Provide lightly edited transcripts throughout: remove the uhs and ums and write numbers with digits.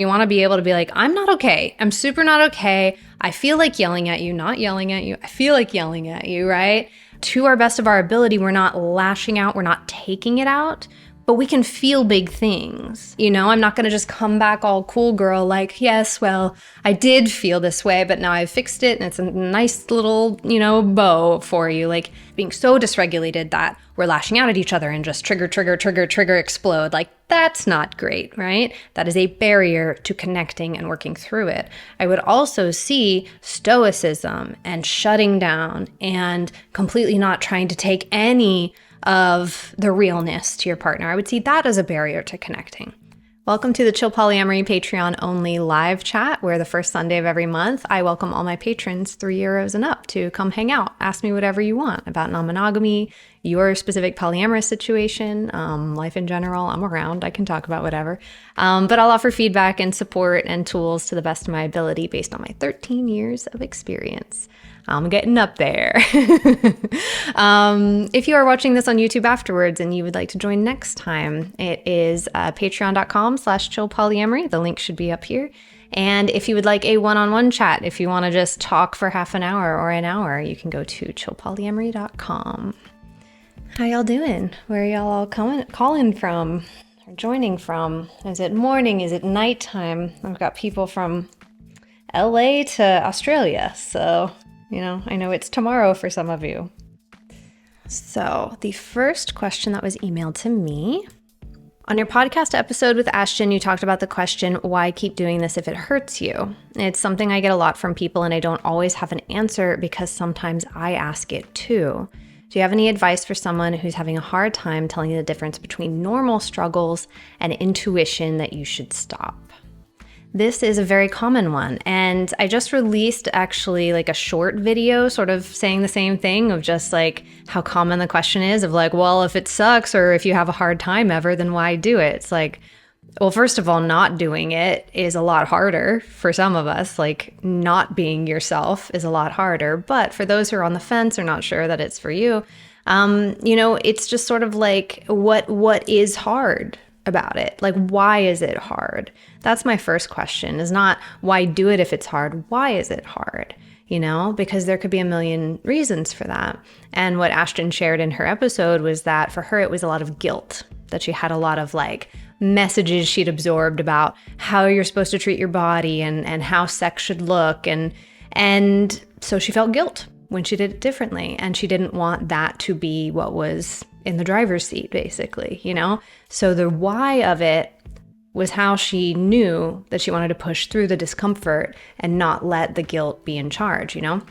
You want to be able to be like, I'm not okay. I'm super not okay. I feel like yelling at you, not yelling at you. I feel like yelling at you, right? To our best of our ability, we're not lashing out. We're not taking it out, but we can feel big things. I'm not going to just come back all cool girl like, yes, well, I did feel this way, but now I've fixed it and it's a nice little, bow for you. Like being so dysregulated that we're lashing out at each other and just trigger, explode. Like that's not great, right? That is a barrier to connecting and working through it. I would also see stoicism and shutting down and completely not trying to take any of the realness to your partner. I would see that as a barrier to connecting. Welcome to the Chill Polyamory Patreon only live chat, where the first Sunday of every month, I welcome all my patrons €3 and up to come hang out. Ask me whatever you want about non-monogamy, your specific polyamorous situation, life in general. I'm around. I can talk about whatever. But I'll offer feedback and support and tools to the best of my ability based on my 13 years of experience. I'm getting up there. If you are watching this on YouTube afterwards and you would like to join next time, it is patreon.com/chillpolyamory. The link should be up here. And if you would like a one-on-one chat, if you want to just talk for half an hour or an hour, you can go to chillpolyamory.com. How y'all doing? Where are y'all all calling from or joining from? Is it morning? Is it nighttime? I've got people from LA to Australia, so I know it's tomorrow for some of you. So the first question that was emailed to me, on your podcast episode with Ashton, you talked about the question, why keep doing this if it hurts you? It's something I get a lot from people, and I don't always have an answer because sometimes I ask it too. Do you have any advice for someone who's having a hard time telling the difference between normal struggles and intuition that you should stop? This is a very common one, and I just released actually like a short video sort of saying the same thing of just like how common the question is of like, well, if it sucks or if you have a hard time ever, then why do it? It's like, well, first of all, not doing it is a lot harder for some of us. Like not being yourself is a lot harder, but for those who are on the fence or not sure that it's for you, it's just sort of like what is hard about it? Like, why is it hard? That's my first question, is not why do it if it's hard? Why is it hard? Because there could be a million reasons for that. And what Ashton shared in her episode was that for her, it was a lot of guilt, that she had a lot of like messages she'd absorbed about how you're supposed to treat your body and how sex should look. And so she felt guilt when she did it differently. And she didn't want that to be what was in the driver's seat, basically, So the why of it was how she knew that she wanted to push through the discomfort and not let the guilt be in charge, And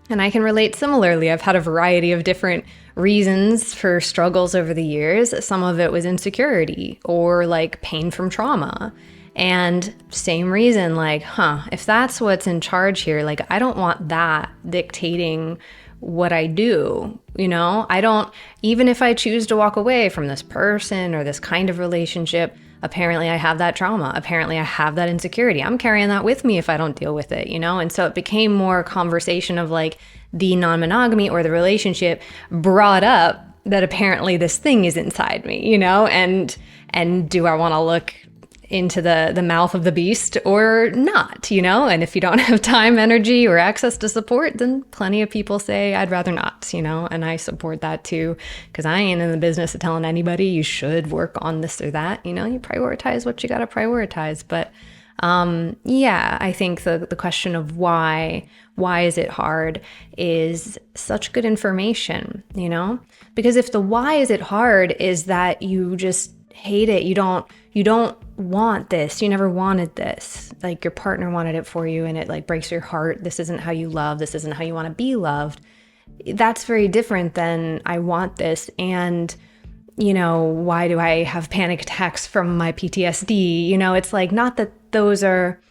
I can relate similarly. I've had a variety of different reasons for struggles over the years. Some of it was insecurity or like pain from trauma. And same reason, like, if that's what's in charge here, like, I don't want that dictating what I do, I don't, even if I choose to walk away from this person or this kind of relationship, apparently I have that trauma. Apparently I have that insecurity. I'm carrying that with me if I don't deal with it, And so it became more a conversation of like the non-monogamy or the relationship brought up that apparently this thing is inside me, and do I want to look into the mouth of the beast or not, And if you don't have time, energy, or access to support, then plenty of people say, I'd rather not, And I support that too, because I ain't in the business of telling anybody you should work on this or that, You prioritize what you got to prioritize. But I think the question of why is it hard is such good information, Because if the why is it hard is that you just hate it, you don't want this, you never wanted this, like your partner wanted it for you and it like breaks your heart, this isn't how you love, this isn't how you want to be loved, that's very different than I want this and why do I have panic attacks from my PTSD? It's like, not that those are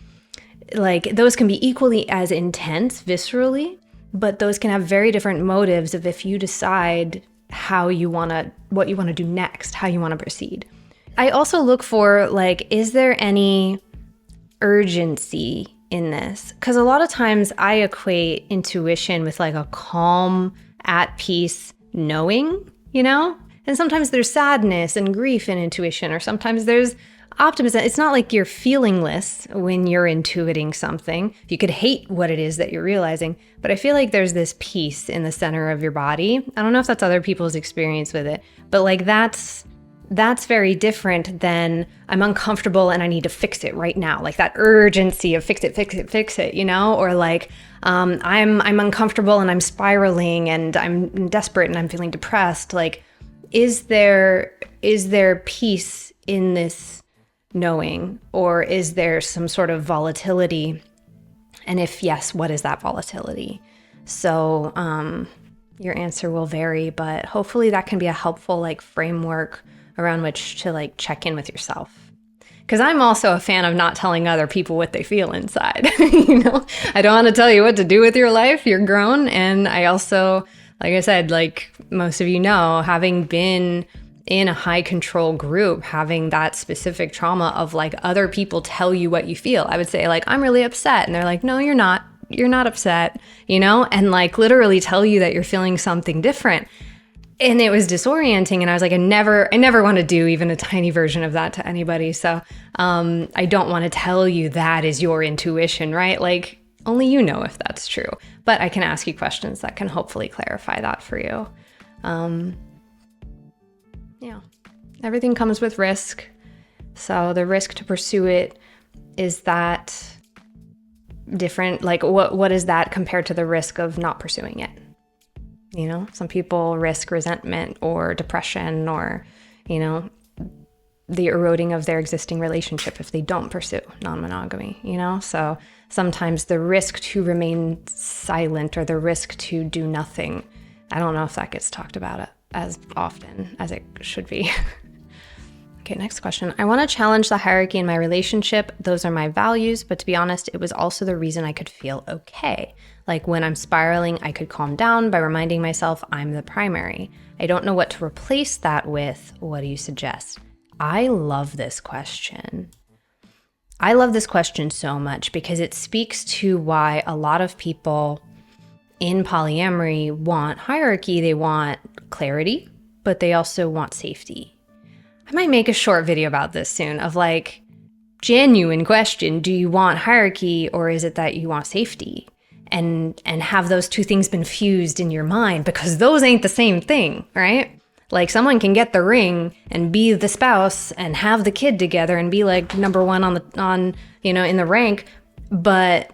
like, those can be equally as intense viscerally, but those can have very different motives of if you decide what you want to do next, how you want to proceed. I also look for like, is there any urgency in this? Because a lot of times I equate intuition with like a calm, at peace knowing, And sometimes there's sadness and grief in intuition, or sometimes there's optimism. It's not like you're feelingless when you're intuiting something. You could hate what it is that you're realizing, but I feel like there's this peace in the center of your body. I don't know if that's other people's experience with it, but like that's very different than I'm uncomfortable and I need to fix it right now. Like that urgency of fix it, you know? Or like I'm uncomfortable and I'm spiraling and I'm desperate and I'm feeling depressed. Like, is there peace in this knowing, or is there some sort of volatility? And if yes, what is that volatility? So your answer will vary, but hopefully that can be a helpful like framework around which to like check in with yourself. Because I'm also a fan of not telling other people what they feel inside. You know, I don't want to tell you what to do with your life. You're grown. And I also, like I said, like most of you know, having been in a high control group, having that specific trauma of like other people tell you what you feel. I would say like, I'm really upset. And they're like, no, you're not upset, you know, and like literally tell you that you're feeling something different. And it was disorienting. And I was like, I never want to do even a tiny version of that to anybody. So I don't want to tell you that is your intuition, right? Like only you know if that's true. But I can ask you questions that can hopefully clarify that for you. Yeah, everything comes with risk. So the risk to pursue it, is that different? Like what is that compared to the risk of not pursuing it? You know, some people risk resentment or depression or, you know, the eroding of their existing relationship if they don't pursue non-monogamy, you know? So sometimes the risk to remain silent or the risk to do nothing, I don't know if that gets talked about as often as it should be. Okay, next question. I want to challenge the hierarchy in my relationship. Those are my values, but to be honest, it was also the reason I could feel okay. Like when I'm spiraling, I could calm down by reminding myself I'm the primary. I don't know what to replace that with. What do you suggest? I love this question. I love this question so much because it speaks to why a lot of people in polyamory want hierarchy. They want clarity, but they also want safety. I might make a short video about this soon of like, genuine question, do you want hierarchy or is it that you want safety? And have those two things been fused in your mind? Because those ain't the same thing, right? Like someone can get the ring and be the spouse and have the kid together and be like number one on you know, in the rank, but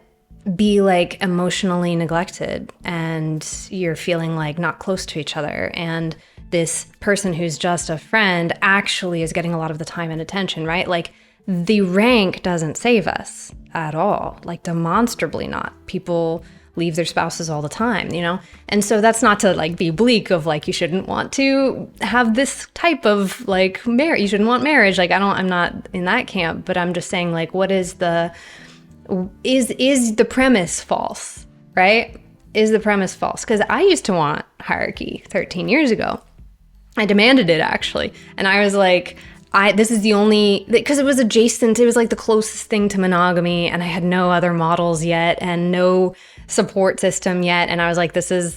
be like emotionally neglected and you're feeling like not close to each other. And this person who's just a friend actually is getting a lot of the time and attention, right? Like the rank doesn't save us at all, like demonstrably not. People leave their spouses all the time, you know? And so that's not to like be bleak of like, you shouldn't want to have this type of like marriage. You shouldn't want marriage. Like I'm not in that camp, but I'm just saying like, what is the premise false, right? Is the premise false? Because I used to want hierarchy 13 years ago. I demanded it actually. And I was like, this is the only, because it was adjacent, it was like the closest thing to monogamy and I had no other models yet and no support system yet. And I was like,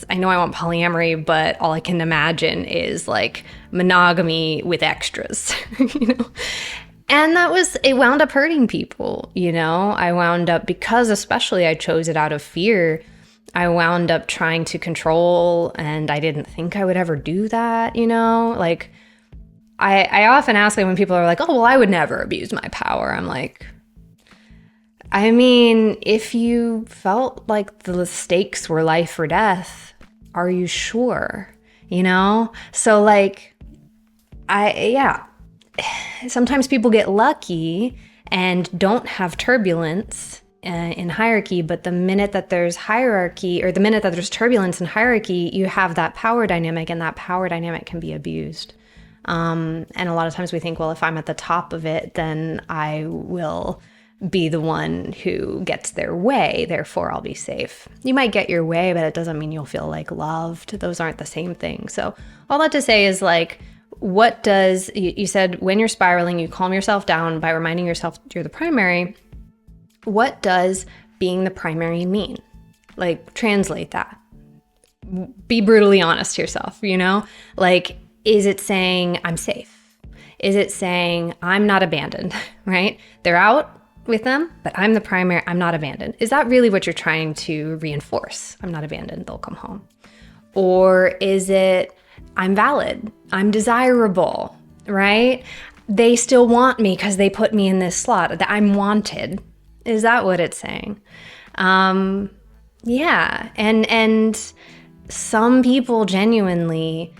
I know I want polyamory, but all I can imagine is like monogamy with extras, you know? And it wound up hurting people, you know? I wound up, because especially I chose it out of fear, I wound up trying to control and I didn't think I would ever do that, you know? Like, I often ask when people are like, oh, well, I would never abuse my power. I'm like, I mean, if you felt like the stakes were life or death, are you sure? You know? So like, sometimes people get lucky and don't have turbulence in hierarchy, but the minute that there's hierarchy or the minute that there's turbulence in hierarchy, you have that power dynamic and that power dynamic can be abused. And a lot of times we think, well, if I'm at the top of it, then I will be the one who gets their way, therefore I'll be safe. You might get your way, but it doesn't mean you'll feel like loved. Those aren't the same thing. So all that to say is like, you said when you're spiraling, you calm yourself down by reminding yourself you're the primary. What does being the primary mean? Like, translate that. Be brutally honest to yourself, you know? Like, is it saying I'm safe? Is it saying, I'm not abandoned, right? They're out with them, but I'm the primary, I'm not abandoned. Is that really what you're trying to reinforce? I'm not abandoned, they'll come home. Or is it, I'm valid, I'm desirable, right? They still want me because they put me in this slot, that I'm wanted. Is that what it's saying? Yeah, and some people genuinely,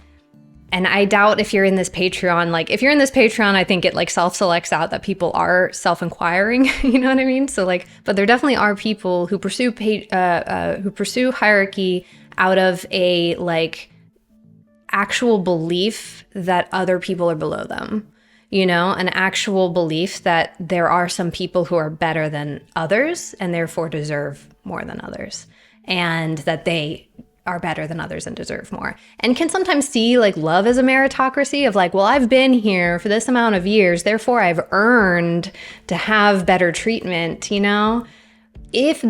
and I doubt if you're in this Patreon, like if you're in this Patreon, I think it like self-selects out that people are self-inquiring, you know what I mean? So like, but there definitely are people who pursue hierarchy out of a like actual belief that other people are below them, you know, an actual belief that there are some people who are better than others and therefore deserve more than others, and that they are better than others and deserve more, and can sometimes see like love as a meritocracy of like, well, I've been here for this amount of years, therefore I've earned to have better treatment, you know? If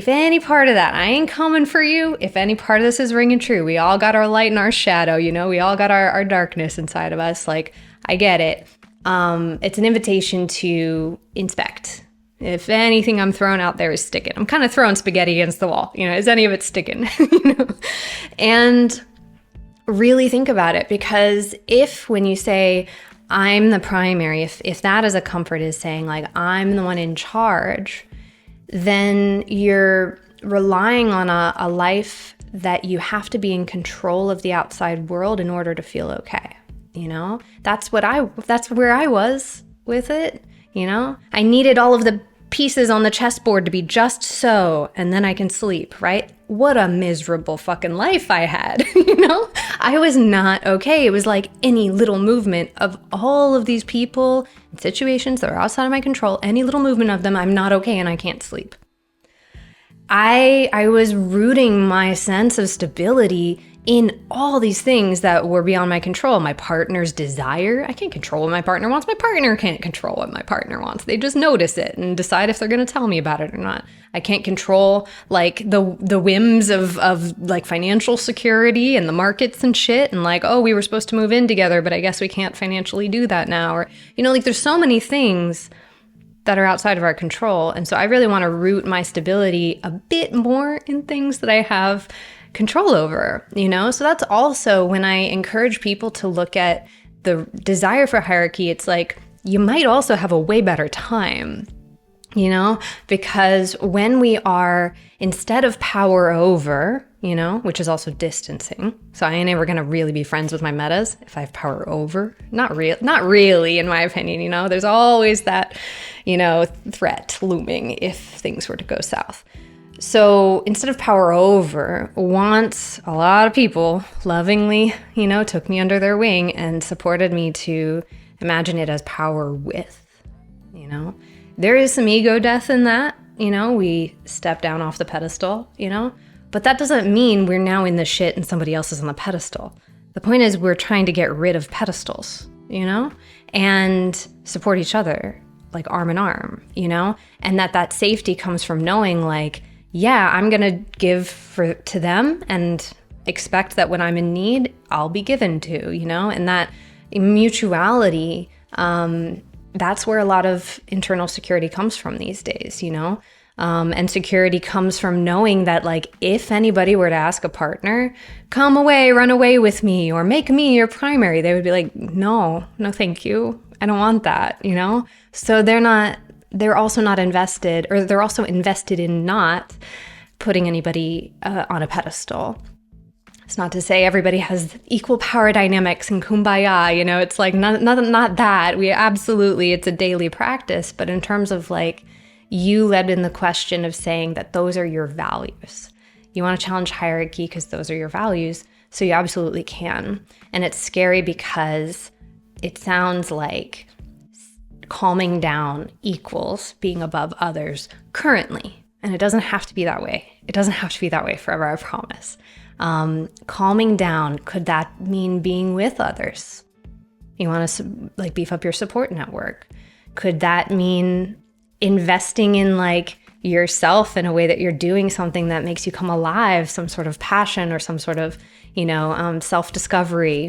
any part of that, I ain't coming for you, if any part of this is ringing true, we all got our light and our shadow, you know, we all got our darkness inside of us, like, I get it. It's an invitation to inspect. If anything I'm throwing out there is sticking, I'm kind of throwing spaghetti against the wall. You know, is any of it sticking? You know? And really think about it, because if when you say, I'm the primary, if that as a comfort is saying like, I'm the one in charge, then you're relying on a life that you have to be in control of the outside world in order to feel okay. You know, that's where I was with it. You know, I needed all of the pieces on the chessboard to be just so, and then I can sleep, right? What a miserable fucking life I had, you know? I was not okay. It was like any little movement of all of these people and situations that are outside of my control, any little movement of them, I'm not okay and I can't sleep. I was rooting my sense of stability in all these things that were beyond my control. My partner's desire, I can't control what my partner wants. My partner can't control what my partner wants. They just notice it and decide if they're going to tell me about it or not. I can't control like the whims of like financial security and the markets and shit, and like, oh, we were supposed to move in together, but I guess we can't financially do that now. Or, you know, like there's so many things that are outside of our control. And so I really want to root my stability a bit more in things that I have control over, you know? So that's also when I encourage people to look at the desire for hierarchy, it's like, you might also have a way better time, you know? Because when we are, instead of power over, you know, which is also distancing. So I ain't ever gonna really be friends with my metas if I have power over. Not really, in my opinion, you know? There's always that, you know, threat looming if things were to go south. So instead of power over, once a lot of people lovingly, you know, took me under their wing and supported me to imagine it as power with, you know. There is some ego death in that, you know, we step down off the pedestal, you know, but that doesn't mean we're now in the shit and somebody else is on the pedestal. The point is we're trying to get rid of pedestals, you know, and support each other like arm in arm, you know, and that safety comes from knowing like, yeah, I'm going to give to them and expect that when I'm in need, I'll be given to, you know, and that mutuality, that's where a lot of internal security comes from these days, you know, and security comes from knowing that like, if anybody were to ask a partner, come away, run away with me, or make me your primary, they would be like, no, thank you. I don't want that, you know? So they're also not invested, or they're also invested in not putting anybody on a pedestal. It's not to say everybody has equal power dynamics and kumbaya, you know, it's like not that. We absolutely, it's a daily practice, but in terms of like, you led in the question of saying that those are your values. You want to challenge hierarchy because those are your values, so you absolutely can. And it's scary because it sounds like calming down equals being above others currently. And it doesn't have to be that way. It doesn't have to be that way forever, I promise. Calming down, could that mean being with others? You want to like beef up your support network. Could that mean investing in like yourself in a way that you're doing something that makes you come alive, some sort of passion or some sort of, you know, self-discovery,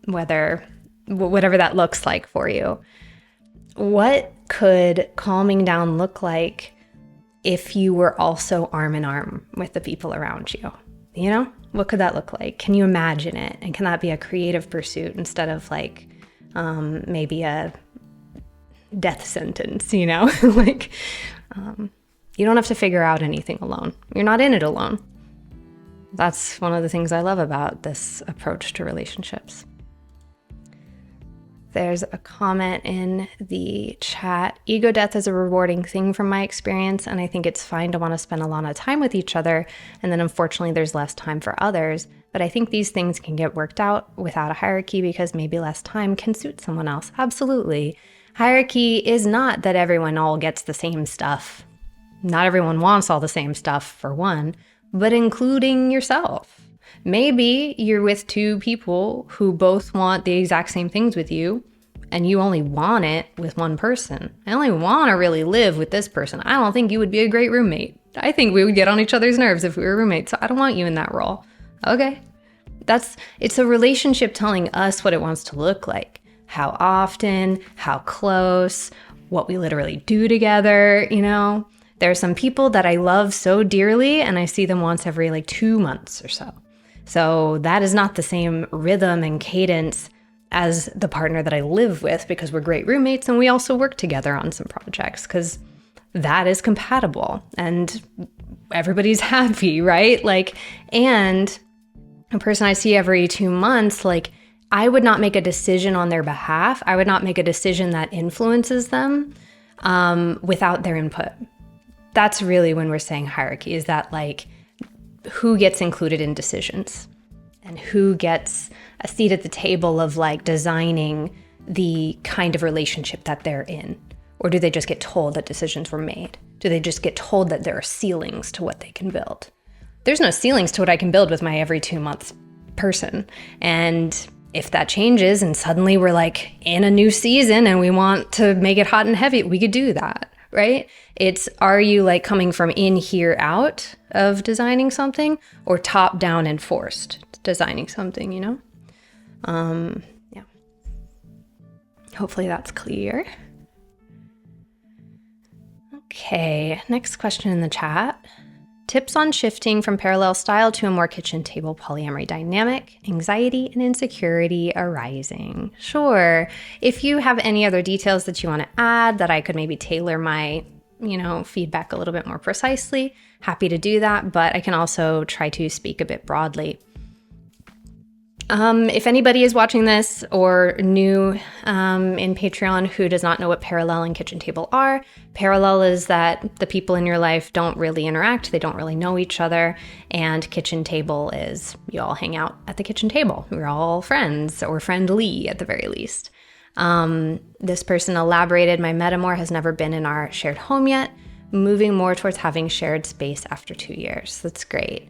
whether whatever that looks like for you. What could calming down look like if you were also arm in arm with the people around you? You know, what could that look like? Can you imagine it? And can that be a creative pursuit instead of like maybe a death sentence, you know? Like, you don't have to figure out anything alone. You're not in it alone. That's one of the things I love about this approach to relationships. There's a comment in the chat. Ego death is a rewarding thing from my experience, and I think it's fine to want to spend a lot of time with each other, and then unfortunately there's less time for others. But I think these things can get worked out without a hierarchy because maybe less time can suit someone else. Absolutely. Hierarchy is not that everyone all gets the same stuff. Not everyone wants all the same stuff, for one, but including yourself. Maybe you're with two people who both want the exact same things with you, and you only want it with one person. I only want to really live with this person. I don't think you would be a great roommate. I think we would get on each other's nerves if we were roommates, so I don't want you in that role. Okay. It's a relationship telling us what it wants to look like. How often, how close, what we literally do together, you know? There are some people that I love so dearly, and I see them once every like 2 months or so. So that is not the same rhythm and cadence as the partner that I live with, because we're great roommates and we also work together on some projects because that is compatible and everybody's happy, right? Like, and a person I see every 2 months, like, I would not make a decision on their behalf. I would not make a decision that influences them without their input. That's really when we're saying hierarchy, is that like, who gets included in decisions and who gets a seat at the table of like designing the kind of relationship that they're in? Or do they just get told that decisions were made? Do they just get told that there are ceilings to what they can build? There's no ceilings to what I can build with my every 2 months person. And if that changes and suddenly we're like in a new season and we want to make it hot and heavy, we could do that. Right? It's, are you like coming from in here out of designing something, or top down and forced designing something, you know? Yeah. Hopefully that's clear. Okay, next question in the chat. Tips on shifting from parallel style to a more kitchen table polyamory dynamic, anxiety and insecurity arising. Sure. If you have any other details that you want to add that I could maybe tailor my, feedback a little bit more precisely, happy to do that, but I can also try to speak a bit broadly. If anybody is watching this or new in Patreon who does not know what parallel and kitchen table are, parallel is that the people in your life don't really interact, they don't really know each other, and kitchen table is you all hang out at the kitchen table. We're all friends, or friendly at the very least. This person elaborated, my Metamour has never been in our shared home yet, moving more towards having shared space after 2 years. That's great.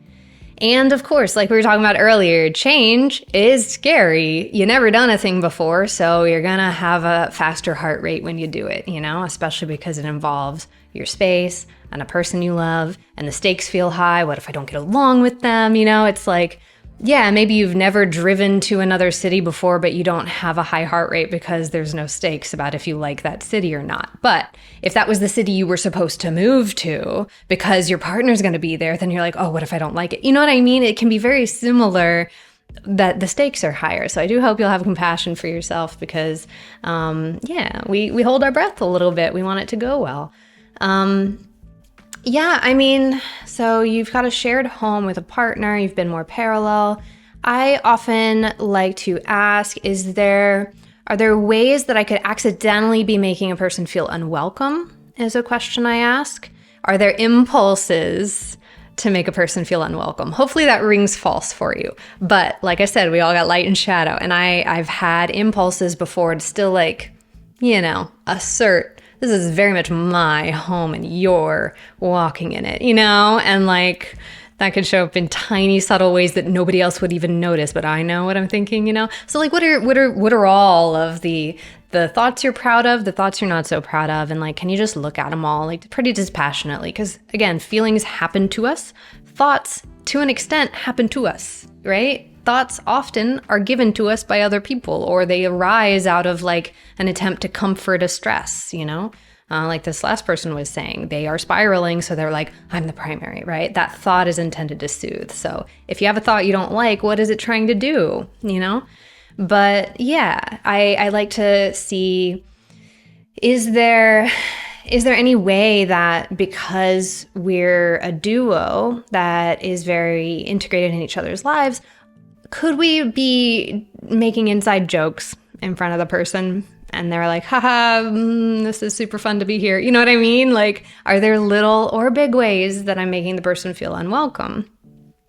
And of course, like we were talking about earlier, change is scary. You never done a thing before, so you're gonna have a faster heart rate when you do it, especially because it involves your space and a person you love, and the stakes feel high. What if I don't get along with them? It's like, yeah, maybe you've never driven to another city before, but you don't have a high heart rate because there's no stakes about if you like that city or not. But if that was the city you were supposed to move to because your partner's going to be there, then you're like, oh, what if I don't like it? You know what I mean? It can be very similar that the stakes are higher. So I do hope you'll have compassion for yourself because, we hold our breath a little bit. We want it to go well. So you've got a shared home with a partner, you've been more parallel. I often like to ask, are there ways that I could accidentally be making a person feel unwelcome, is a question I ask. Are there impulses to make a person feel unwelcome? Hopefully that rings false for you. But like I said, we all got light and shadow, and I've had impulses before to still assert, this is very much my home and you're walking in it, and that could show up in tiny subtle ways that nobody else would even notice, but I know what I'm thinking, So what are all of the thoughts you're proud of, the thoughts you're not so proud of, and can you just look at them all pretty dispassionately? Because again, feelings happen to us, thoughts to an extent happen to us, right? thoughts often are given to us by other people, or they arise out of like an attempt to comfort a stress, you know? Like this last person was saying, they are spiraling, so they're like, I'm the primary, right? That thought is intended to soothe. So if you have a thought you don't like, what is it trying to do, you know? But yeah, I like to see, is there any way that because we're a duo that is very integrated in each other's lives, could we be making inside jokes in front of the person? And they're like, haha, this is super fun to be here. You know what I mean? Like, are there little or big ways that I'm making the person feel unwelcome?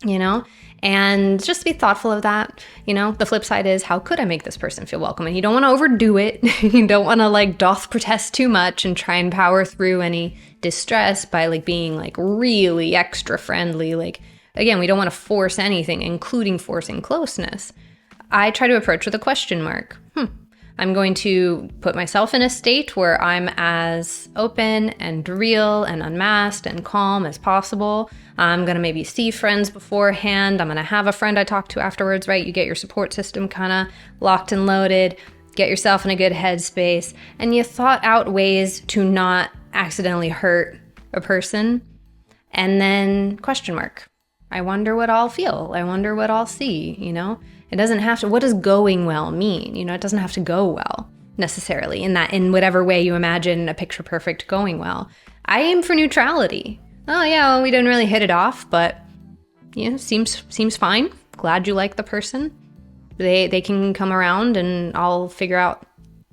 You know? And just be thoughtful of that. You know, the flip side is, how could I make this person feel welcome? And you don't want to overdo it. You don't want to like doth protest too much and try and power through any distress by like being like really extra friendly. Like, again, we don't want to force anything, including forcing closeness. I try to approach with a question mark. I'm going to put myself in a state where I'm as open and real and unmasked and calm as possible. I'm going to maybe see friends beforehand. I'm going to have a friend I talk to afterwards, right? You get your support system kind of locked and loaded, get yourself in a good headspace, and you thought out ways to not accidentally hurt a person. And then question mark. I wonder what I'll feel. I wonder what I'll see, you know? It doesn't have to, what does going well mean? You know, it doesn't have to go well necessarily in whatever way you imagine a picture perfect going well. I aim for neutrality. Oh yeah, well, we didn't really hit it off, but you know, seems fine. Glad you like the person. They can come around and I'll figure out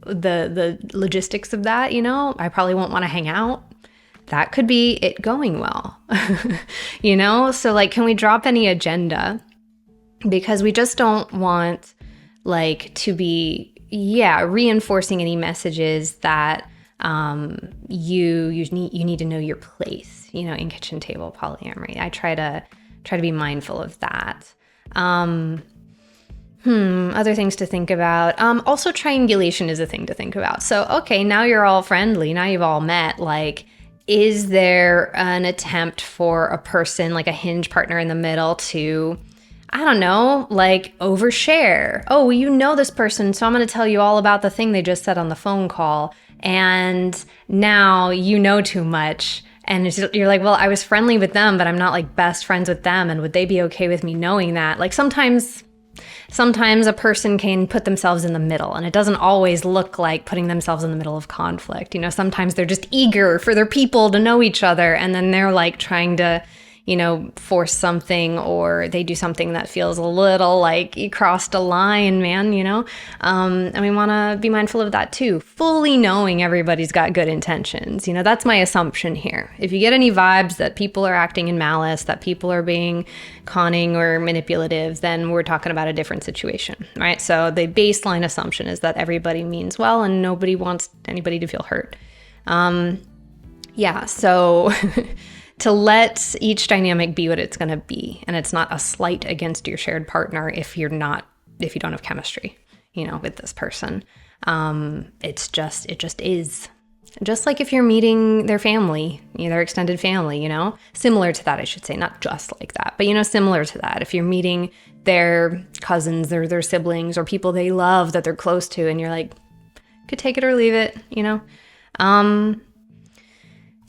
the logistics of that, you know? I probably won't want to hang out. That could be it going well. You know? So like, can we drop any agenda? Because we just don't want like to be, reinforcing any messages that you need to know your place, you know, in kitchen table polyamory. I try to be mindful of that. Other things to think about. Also triangulation is a thing to think about. So, okay, now you're all friendly. Now you've all met. Like, is there an attempt for a person, like a hinge partner in the middle, to, I don't know, like overshare? Oh, well, you know this person, so I'm going to tell you all about the thing they just said on the phone call. And now you know too much. And you're like, well, I was friendly with them, but I'm not like best friends with them. And would they be okay with me knowing that? Like sometimes a person can put themselves in the middle, and it doesn't always look like putting themselves in the middle of conflict. You know, sometimes they're just eager for their people to know each other, and then they're like trying to, you know, force something, or they do something that feels a little like you crossed a line, man, you know? And we want to be mindful of that too, fully knowing everybody's got good intentions. You know, that's my assumption here. If you get any vibes that people are acting in malice, that people are being conning or manipulative, then we're talking about a different situation, right? So the baseline assumption is that everybody means well and nobody wants anybody to feel hurt. So... to let each dynamic be what it's going to be. And it's not a slight against your shared partner if you don't have chemistry, you know, with this person. It just is. Just like if you're meeting their family, you know, their extended family, you know, similar to that, I should say, not just like that, but, you know, similar to that. If you're meeting their cousins or their siblings or people they love that they're close to, and you're like, could take it or leave it, you know?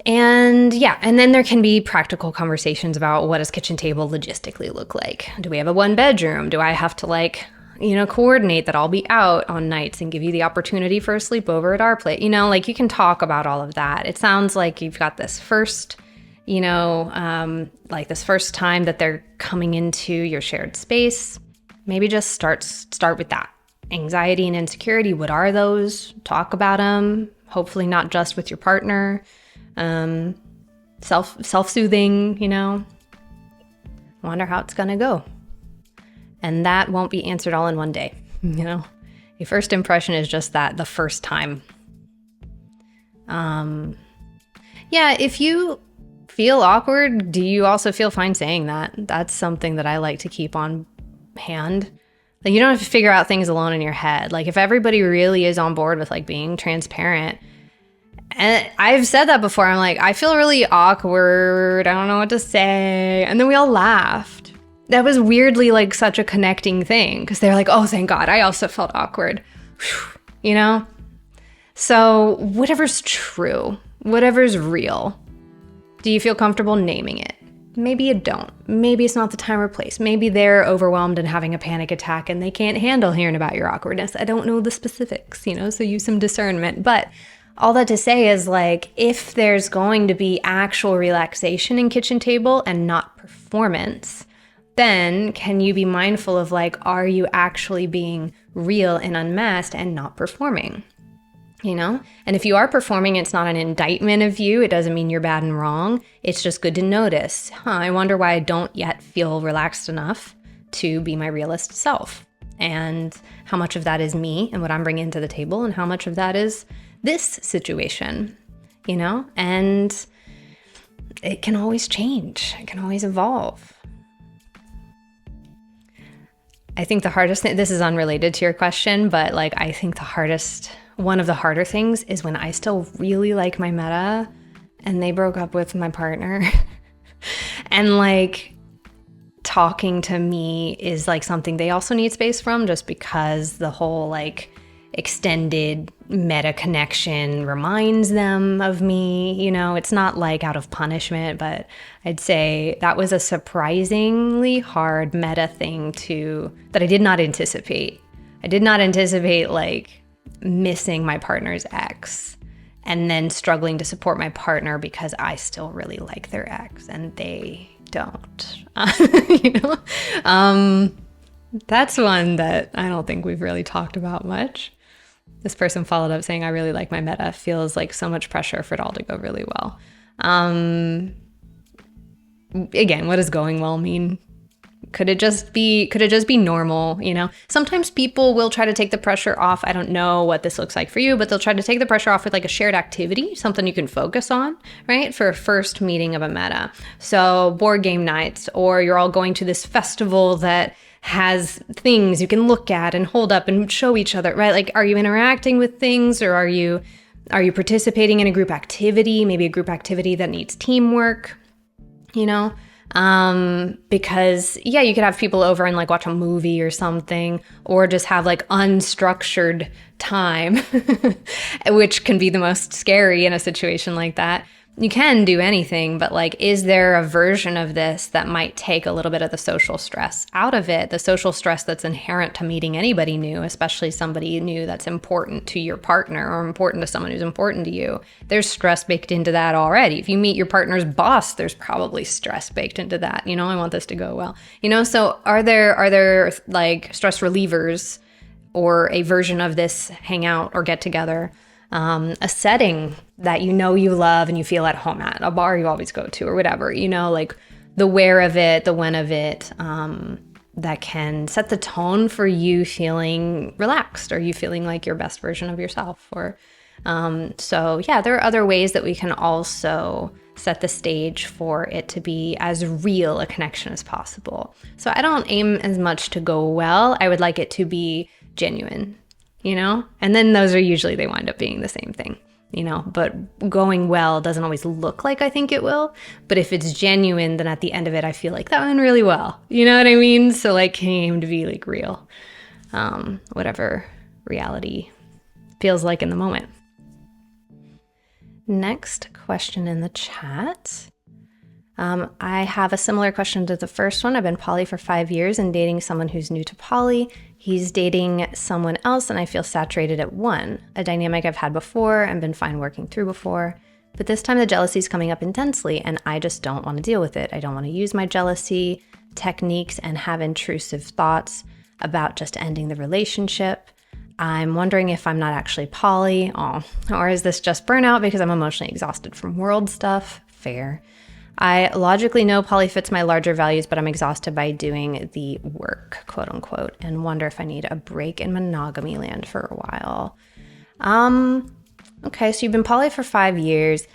And then there can be practical conversations about what does kitchen table logistically look like? Do we have a one bedroom? Do I have to like, you know, coordinate that I'll be out on nights and give you the opportunity for a sleepover at our place? You know, like you can talk about all of that. It sounds like you've got this first, you know, like this first time that they're coming into your shared space. Maybe just start with that. Anxiety and insecurity, what are those? Talk about them. Hopefully not just with your partner. Self-soothing, you know, wonder how it's gonna go. And that won't be answered all in one day, you know. Your first impression is just that, the first time. If you feel awkward, do you also feel fine saying that? That's something that I like to keep on hand. Like, you don't have to figure out things alone in your head. Like, if everybody really is on board with like being transparent. And I've said that before. I'm like, I feel really awkward. I don't know what to say. And then we all laughed. that was weirdly like such a connecting thing, because they're like, oh, thank God, I also felt awkward. Whew, you know? So whatever's true, whatever's real, do you feel comfortable naming it? Maybe you don't. Maybe it's not the time or place. Maybe they're overwhelmed and having a panic attack and they can't handle hearing about your awkwardness. I don't know the specifics, you know, so use some discernment. But all that to say is, like, if there's going to be actual relaxation in kitchen table and not performance, then can you be mindful of, like, are you actually being real and unmasked and not performing? You know? And if you are performing, it's not an indictment of you. It doesn't mean you're bad and wrong. It's just good to notice. I wonder why I don't yet feel relaxed enough to be my realist self. And how much of that is me and what I'm bringing to the table, and how much of that is this situation, you know? And it can always change. It can always evolve. I think the hardest thing, this is unrelated to your question, but like, I think one of the harder things is when I still really like my meta and they broke up with my partner and like talking to me is like something they also need space from, just because the whole like extended meta connection reminds them of me. You know, it's not like out of punishment, but I'd say that was a surprisingly hard meta thing that I did not anticipate. I did not anticipate like missing my partner's ex and then struggling to support my partner because I still really like their ex and they don't. You know, that's one that I don't think we've really talked about much. This person followed up saying, I really like my meta. Feels like so much pressure for it all to go really well. Again, what does going well mean? Could it just be normal? You know, sometimes people will try to take the pressure off. I don't know what this looks like for you, but they'll try to take the pressure off with like a shared activity, something you can focus on, right? For a first meeting of a meta. So board game nights, or you're all going to this festival that has things you can look at and hold up and show each other, right? Like, are you interacting with things, or are you participating in a group activity, maybe a group activity that needs teamwork, you know? Because yeah, you could have people over and like watch a movie or something, or just have like unstructured time, which can be the most scary in a situation like that. You can do anything, but like, is there a version of this that might take a little bit of the social stress out of it? The social stress that's inherent to meeting anybody new, especially somebody new that's important to your partner or important to someone who's important to you. There's stress baked into that already. If you meet your partner's boss, there's probably stress baked into that. You know, I want this to go well. You know, so are there like stress relievers or a version of this hangout or get together? A setting that you know you love and you feel at home at, a bar you always go to or whatever, you know, like the where of it, the when of it, that can set the tone for you feeling relaxed, or you feeling like your best version of yourself. Or so yeah, there are other ways that we can also set the stage for it to be as real a connection as possible. So I don't aim as much to go well. I would like it to be genuine. You know, and then those are usually, they wind up being the same thing, you know, but going well doesn't always look like I think it will. But if it's genuine, then at the end of it, I feel like that went really well. You know what I mean? So like, came to be like real, whatever reality feels like in the moment. Next question in the chat. I have a similar question to the first one. I've been poly for 5 years and dating someone who's new to poly. He's dating someone else and I feel saturated at one, a dynamic I've had before and been fine working through before. But this time the jealousy is coming up intensely and I just don't want to deal with it. I don't want to use my jealousy techniques and have intrusive thoughts about just ending the relationship. I'm wondering if I'm not actually poly, or is this just burnout because I'm emotionally exhausted from world stuff? Fair. I logically know poly fits my larger values, but I'm exhausted by doing the work, quote unquote, and wonder if I need a break in monogamy land for a while. Okay, so you've been poly for 5 years.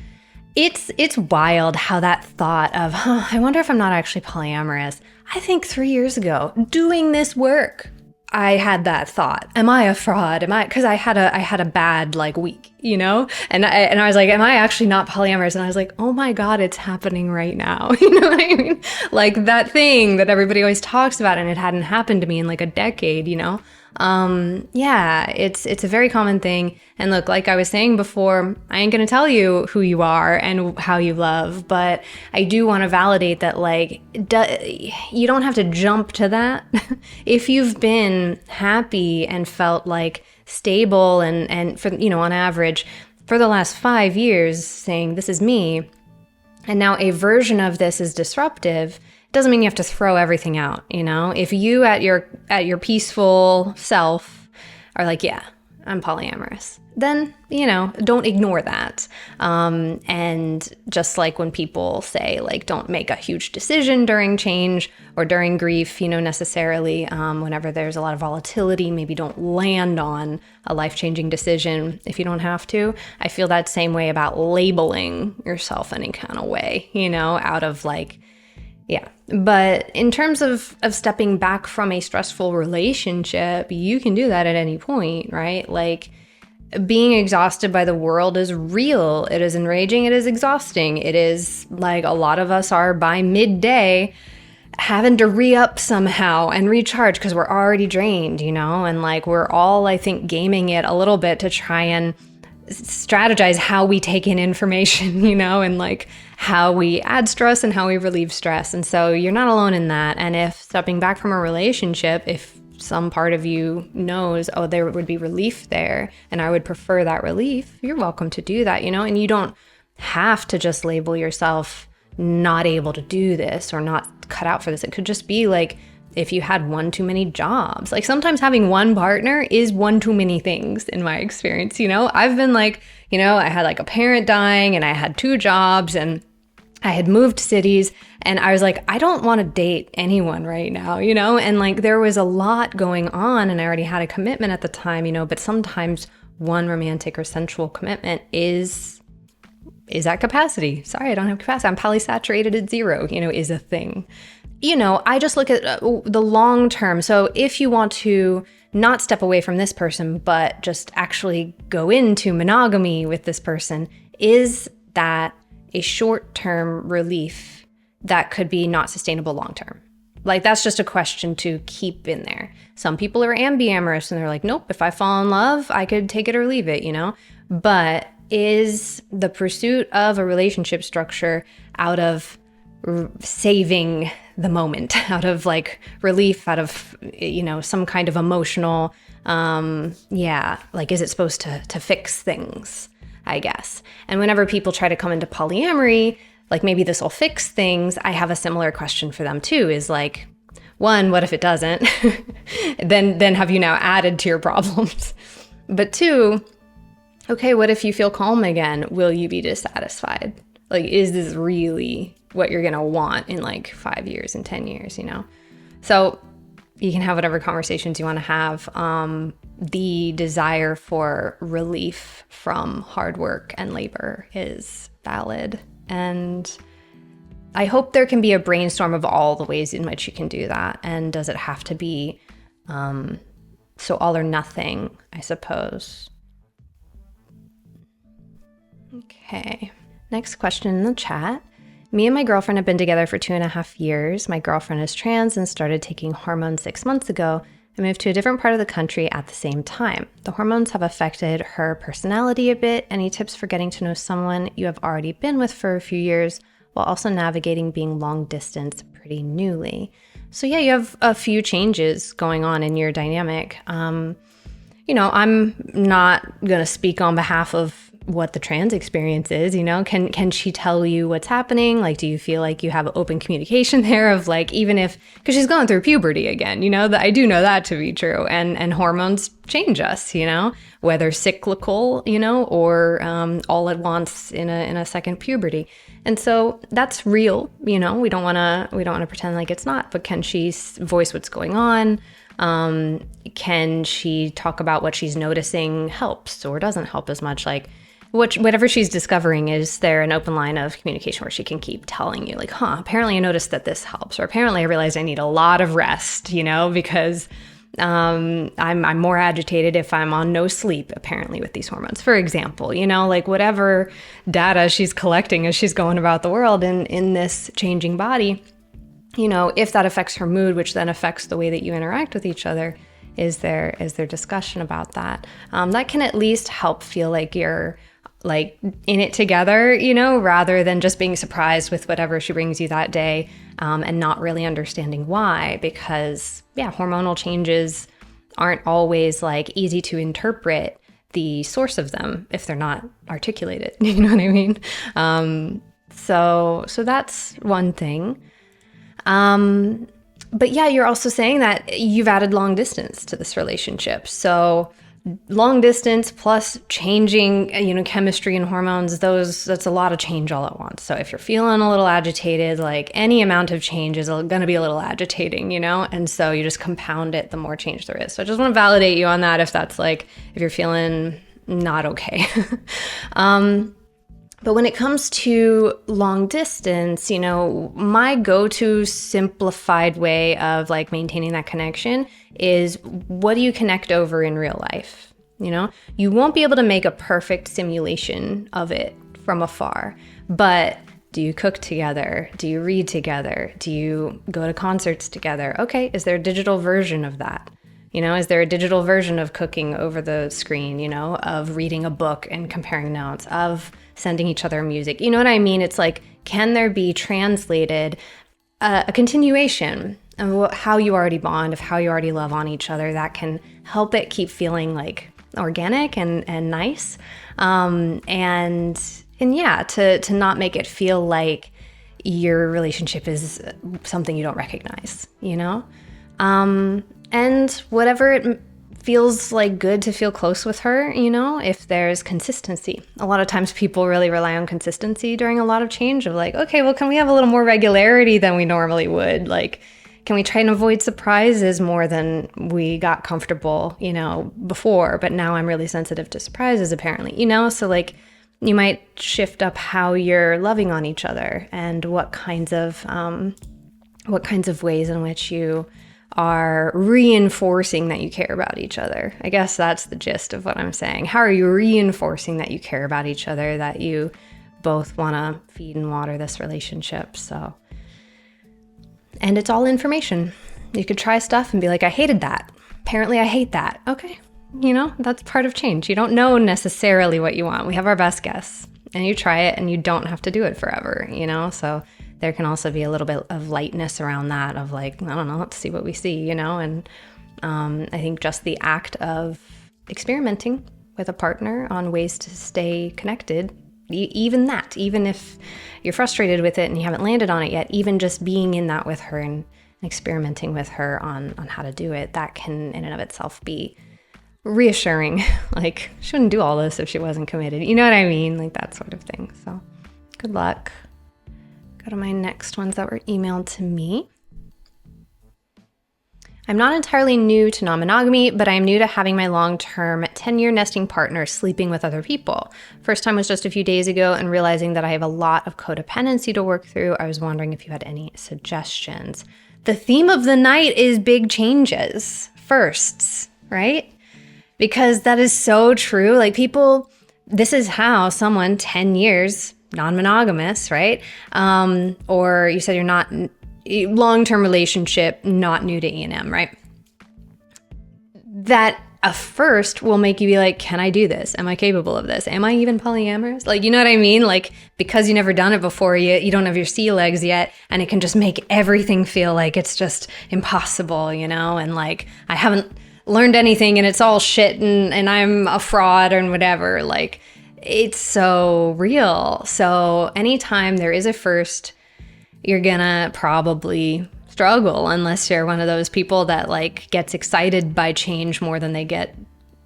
It's wild how that thought of, I wonder if I'm not actually polyamorous. I think 3 years ago, doing this work, I had that thought, am I a fraud? Because I had a bad like week, and I was like, am I actually not polyamorous? And I was like, oh my God, it's happening right now. You know what I mean? Like that thing that everybody always talks about, and it hadn't happened to me in like a decade, yeah, it's a very common thing. And look, like I was saying before, I ain't gonna tell you who you are and how you love, but I do want to validate that like you don't have to jump to that. If you've been happy and felt like stable and for on average for the last 5 years saying this is me, and now a version of this is disruptive, doesn't mean you have to throw everything out, If you at your peaceful self are like, yeah, I'm polyamorous, then, don't ignore that. And just like when people say, like, don't make a huge decision during change or during grief, necessarily, whenever there's a lot of volatility, maybe don't land on a life-changing decision if you don't have to. I feel that same way about labeling yourself any kind of way, out of like, yeah. But in terms of stepping back from a stressful relationship, you can do that at any point, right? Like being exhausted by the world is real. It is enraging. It is exhausting. It is like a lot of us are by midday having to re-up somehow and recharge because we're already drained, and like we're all, I think, gaming it a little bit to try and strategize how we take in information, and like how we add stress and how we relieve stress. And so you're not alone in that. And if stepping back from a relationship, if some part of you knows, oh, there would be relief there and I would prefer that relief, you're welcome to do that, and you don't have to just label yourself not able to do this or not cut out for this. It could just be like, if you had one too many jobs, like sometimes having one partner is one too many things in my experience. I've been like, I had like a parent dying and I had 2 jobs and I had moved cities and I was like, I don't want to date anyone right now, and like there was a lot going on and I already had a commitment at the time, but sometimes one romantic or sensual commitment is at capacity. Sorry, I don't have capacity. I'm polysaturated at 0, is a thing. I just look at the long term. So if you want to not step away from this person, but just actually go into monogamy with this person, is that a short-term relief that could be not sustainable long-term? Like, that's just a question to keep in there. Some people are ambiamorous and they're like, nope, if I fall in love, I could take it or leave it, But is the pursuit of a relationship structure out of saving the moment, out of like relief, out of some kind of emotional like, is it supposed to fix things, I guess? And whenever people try to come into polyamory, like maybe this will fix things, I have a similar question for them too, is like, one, what if it doesn't? then have you now added to your problems? But 2, okay, what if you feel calm again? Will you be dissatisfied? Like, is this really what you're going to want in like 5 years and 10 years, So you can have whatever conversations you want to have. The desire for relief from hard work and labor is valid. And I hope there can be a brainstorm of all the ways in which you can do that. And does it have to be so all or nothing, I suppose? Okay. Next question in the chat. Me and my girlfriend have been together for 2.5 years. My girlfriend is trans and started taking hormones 6 months ago. I moved to a different part of the country at the same time. The hormones have affected her personality a bit. Any tips for getting to know someone you have already been with for a few years while also navigating being long distance pretty newly? So yeah, you have a few changes going on in your dynamic. I'm not going to speak on behalf of what the trans experience is, can she tell you what's happening? Like, do you feel like you have open communication there of like, even if, because she's going through puberty again, that I do know that to be true. And hormones change us, whether cyclical, or all at once in a second puberty. And so that's real, we don't want to pretend like it's not, but can she voice what's going on? Can she talk about what she's noticing helps or doesn't help as much? Like, whatever she's discovering, is there an open line of communication where she can keep telling you like, apparently I noticed that this helps, or apparently I realized I need a lot of rest, because I'm more agitated if I'm on no sleep, apparently, with these hormones, for example, like whatever data she's collecting as she's going about the world in this changing body, if that affects her mood, which then affects the way that you interact with each other, is there discussion about that? That can at least help feel like you're like in it together, rather than just being surprised with whatever she brings you that day, and not really understanding why, because hormonal changes aren't always like easy to interpret the source of them if they're not articulated. You know what I mean? So that's one thing. But you're also saying that you've added long distance to this relationship. So long distance plus changing, chemistry and hormones, that's a lot of change all at once. So if you're feeling a little agitated, like any amount of change is going to be a little agitating, and so you just compound it the more change there is. So I just want to validate you on that if that's like, if you're feeling not okay. But when it comes to long distance, my go-to simplified way of like maintaining that connection is, what do you connect over in real life? You won't be able to make a perfect simulation of it from afar, but do you cook together? Do you read together? Do you go to concerts together? Okay, is there a digital version of that? Is there a digital version of cooking over the screen, of reading a book and comparing notes, of sending each other music? You know what I mean? It's like, can there be translated a continuation of how you already bond, of how you already love on each other, that can help it keep feeling like organic and nice. To not make it feel like your relationship is something you don't recognize, and whatever it feels like good to feel close with her, if there's consistency. A lot of times people really rely on consistency during a lot of change, of like, okay, well, can we have a little more regularity than we normally would? Like, can we try and avoid surprises more than we got comfortable, before? But now I'm really sensitive to surprises, apparently, so like, you might shift up how you're loving on each other, and what kinds of ways in which you are reinforcing that you care about each other. I guess that's the gist of what I'm saying. How are you reinforcing that you care about each other, that you both want to feed and water this relationship? So, and it's all information. You could try stuff and be like, I hated that. Apparently I hate that. Okay. That's part of change. You don't know necessarily what you want. We have our best guess, and you try it, and you don't have to do it forever, so there can also be a little bit of lightness around that, of like, I don't know, let's see what we see, and I think just the act of experimenting with a partner on ways to stay connected, even if you're frustrated with it and you haven't landed on it yet, even just being in that with her and experimenting with her on how to do it, that can in and of itself be reassuring. Like, she wouldn't do all this if she wasn't committed. You know what I mean? Like, that sort of thing. So good luck. Go to my next ones that were emailed to me. I'm not entirely new to non-monogamy, but I'm new to having my long-term 10-year nesting partner sleeping with other people. First time was just a few days ago, and realizing that I have a lot of codependency to work through, I was wondering if you had any suggestions. The theme of the night is big changes, firsts, right? Because that is so true. Like, people, this is how someone 10 years non-monogamous, right? Or you said you're not long-term relationship, not new to E&M, right? That a first will make you be like, can I do this? Am I capable of this? Am I even polyamorous? Like, you know what I mean? Like, because you never done it before, you don't have your sea legs yet, and it can just make everything feel like it's just impossible, and like, I haven't learned anything and it's all shit and I'm a fraud or whatever. Like, it's so real. So anytime there is a first, you're gonna probably struggle, unless you're one of those people that like gets excited by change more than they get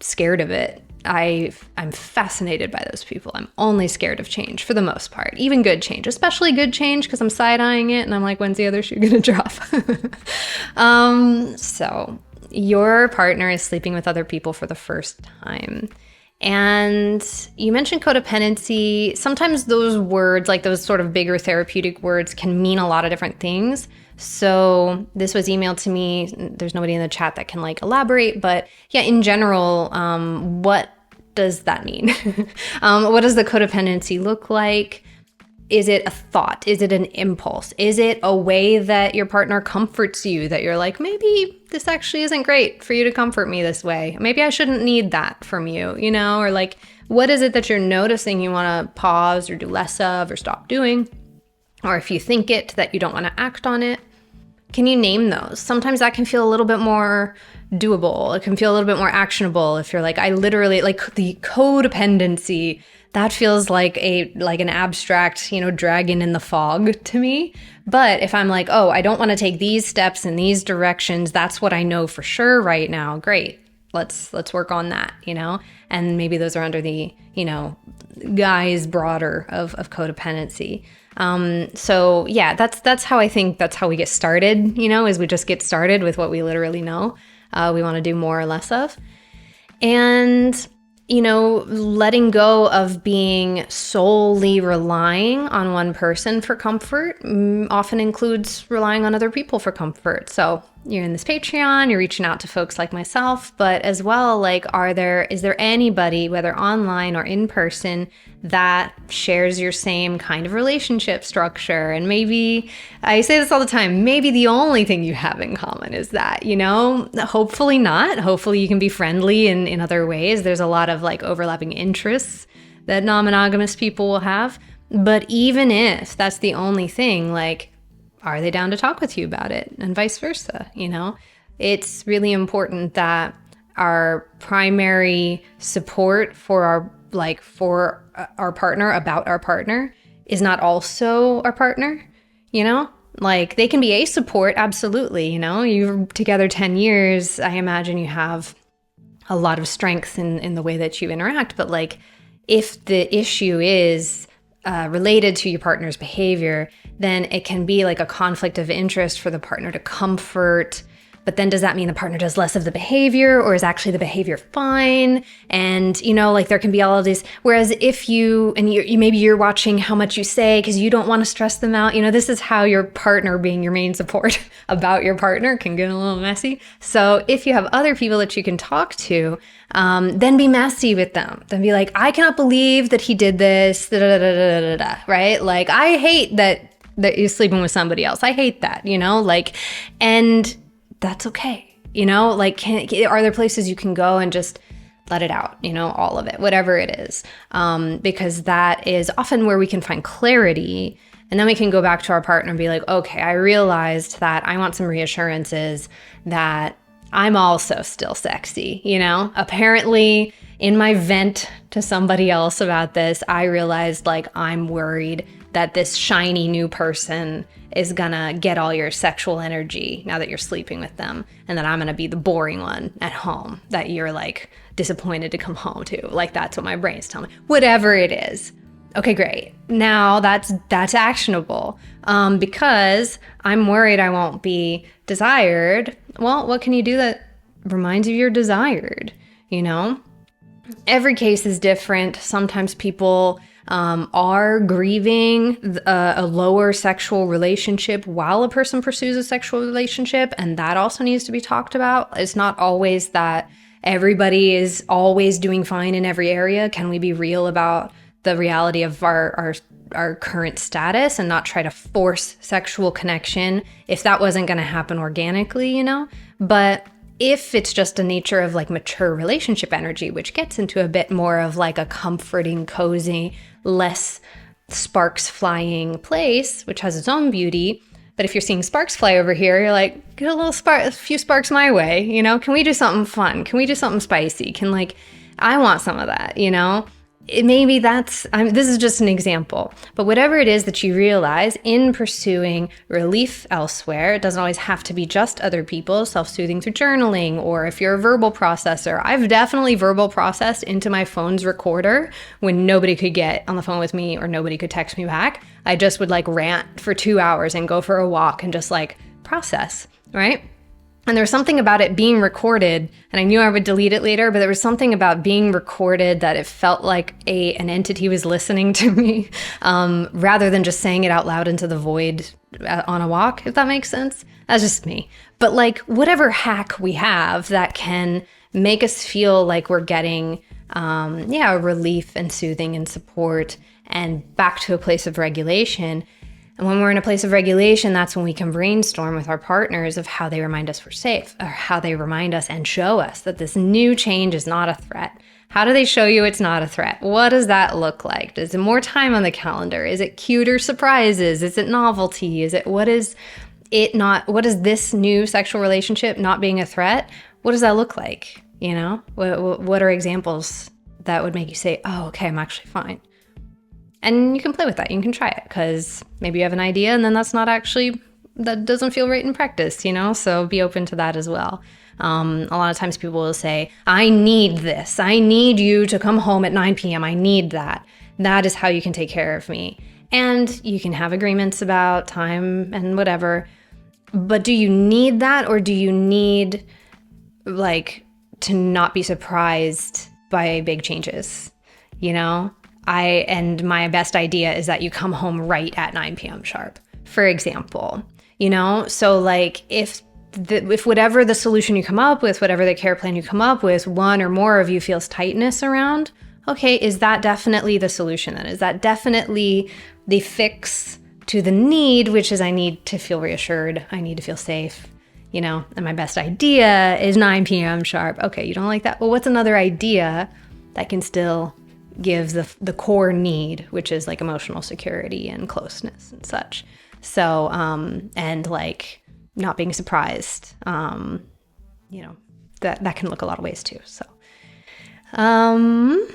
scared of it. I'm fascinated by those people. I'm only scared of change for the most part, even good change, especially good change, because I'm side-eyeing it and I'm like, when's the other shoe gonna drop? So your partner is sleeping with other people for the first time. And you mentioned codependency. Sometimes those words, like those sort of bigger therapeutic words, can mean a lot of different things. So this was emailed to me. There's nobody in the chat that can like elaborate, but yeah, in general, what does that mean? What does the codependency look like? Is it a thought? Is it an impulse? Is it a way that your partner comforts you, that you're like, maybe this actually isn't great for you to comfort me this way. Maybe I shouldn't need that from you, you know? Or like, what is it that you're noticing you want to pause or do less of or stop doing? Or if you think it, that you don't want to act on it. Can you name those? Sometimes that can feel a little bit more doable. It can feel a little bit more actionable if you're like, I literally, like the codependency, that feels like an abstract, you know, dragon in the fog to me. But if I'm like, oh, I don't want to take these steps in these directions, that's what I know for sure right now. Great. Let's work on that, you know? And maybe those are under the, you know, guise broader of codependency. So yeah, that's how I think that's how we get started, you know, is we just get started with what we literally know, we want to do more or less of. And, you know, letting go of being solely relying on one person for comfort often includes relying on other people for comfort. So you're in this Patreon, you're reaching out to folks like myself, but as well, like, is there anybody, whether online or in person, that shares your same kind of relationship structure? And maybe, I say this all the time, maybe the only thing you have in common is that, you know, hopefully not. Hopefully you can be friendly in other ways. There's a lot of like overlapping interests that non-monogamous people will have. But even if that's the only thing, like, are they down to talk with you about it? And vice versa, you know? It's really important that our primary support for our partner, about our partner, is not also our partner, you know? Like, they can be a support, absolutely, you know? You're together 10 years, I imagine you have a lot of strength in the way that you interact, but like, if the issue is related to your partner's behavior, then it can be like a conflict of interest for the partner to comfort. But then does that mean the partner does less of the behavior, or is actually the behavior fine? And, you know, like there can be all of these, whereas if maybe you're watching how much you say because you don't want to stress them out, you know, this is how your partner being your main support about your partner can get a little messy. So if you have other people that you can talk to, then be messy with them. Then be like, I cannot believe that he did this, right? Like, I hate that you're sleeping with somebody else. I hate that, you know, like, and that's okay. You know, like, are there places you can go and just let it out, you know, all of it, whatever it is, because that is often where we can find clarity. And then we can go back to our partner and be like, okay, I realized that I want some reassurances that I'm also still sexy, you know? Apparently, in my vent to somebody else about this, I realized, like, I'm worried that this shiny new person is gonna get all your sexual energy now that you're sleeping with them, and that I'm gonna be the boring one at home that you're like disappointed to come home to. Like, that's what my brain's telling me. Whatever it is. Okay, great. Now that's actionable. Because I'm worried I won't be desired. Well, what can you do that reminds you you're desired? You know? Every case is different. Sometimes people are grieving a lower sexual relationship while a person pursues a sexual relationship, and that also needs to be talked about. It's not always that everybody is always doing fine in every area. Can we be real about the reality of our current status and not try to force sexual connection if that wasn't going to happen organically, you know? But if it's just a nature of like mature relationship energy, which gets into a bit more of like a comforting, cozy, less sparks flying place, which has its own beauty. But if you're seeing sparks fly over here, you're like, get a few sparks my way, you know? Can we do something fun? Can we do something spicy? I want some of that, you know? Maybe this is just an example, but whatever it is that you realize in pursuing relief elsewhere, it doesn't always have to be just other people, self-soothing through journaling, or if you're a verbal processor. I've definitely verbal processed into my phone's recorder when nobody could get on the phone with me or nobody could text me back. I just would like rant for 2 hours and go for a walk and just like process, right? And there was something about it being recorded, and I knew I would delete it later, but there was something about being recorded that it felt like an entity was listening to me, rather than just saying it out loud into the void on a walk, if that makes sense. That's just me. But like whatever hack we have that can make us feel like we're getting, relief and soothing and support and back to a place of regulation. And when we're in a place of regulation, that's when we can brainstorm with our partners of how they remind us we're safe, or how they remind us and show us that this new change is not a threat. How do they show you it's not a threat? What does that look like? Is it more time on the calendar? Is it cuter surprises? Is it novelty? What is this new sexual relationship not being a threat? What does that look like? You know, what are examples that would make you say, oh, okay, I'm actually fine? And you can play with that. You can try it, because maybe you have an idea and then that doesn't feel right in practice, you know? So be open to that as well. A lot of times people will say, I need this. I need you to come home at 9 p.m. I need that. That is how you can take care of me. And you can have agreements about time and whatever. But do you need that, or do you need to not be surprised by big changes? You know? And my best idea is that you come home right at 9 p.m. sharp, for example, you know? So like if whatever the solution you come up with, whatever the care plan you come up with, one or more of you feels tightness around, okay, is that definitely the solution then? Is that definitely the fix to the need, which is I need to feel reassured, I need to feel safe, you know? And my best idea is 9 p.m. sharp. Okay, you don't like that? Well, what's another idea that can still give the core need, which is like emotional security and closeness and such. So, and like not being surprised, that can look a lot of ways too. So, I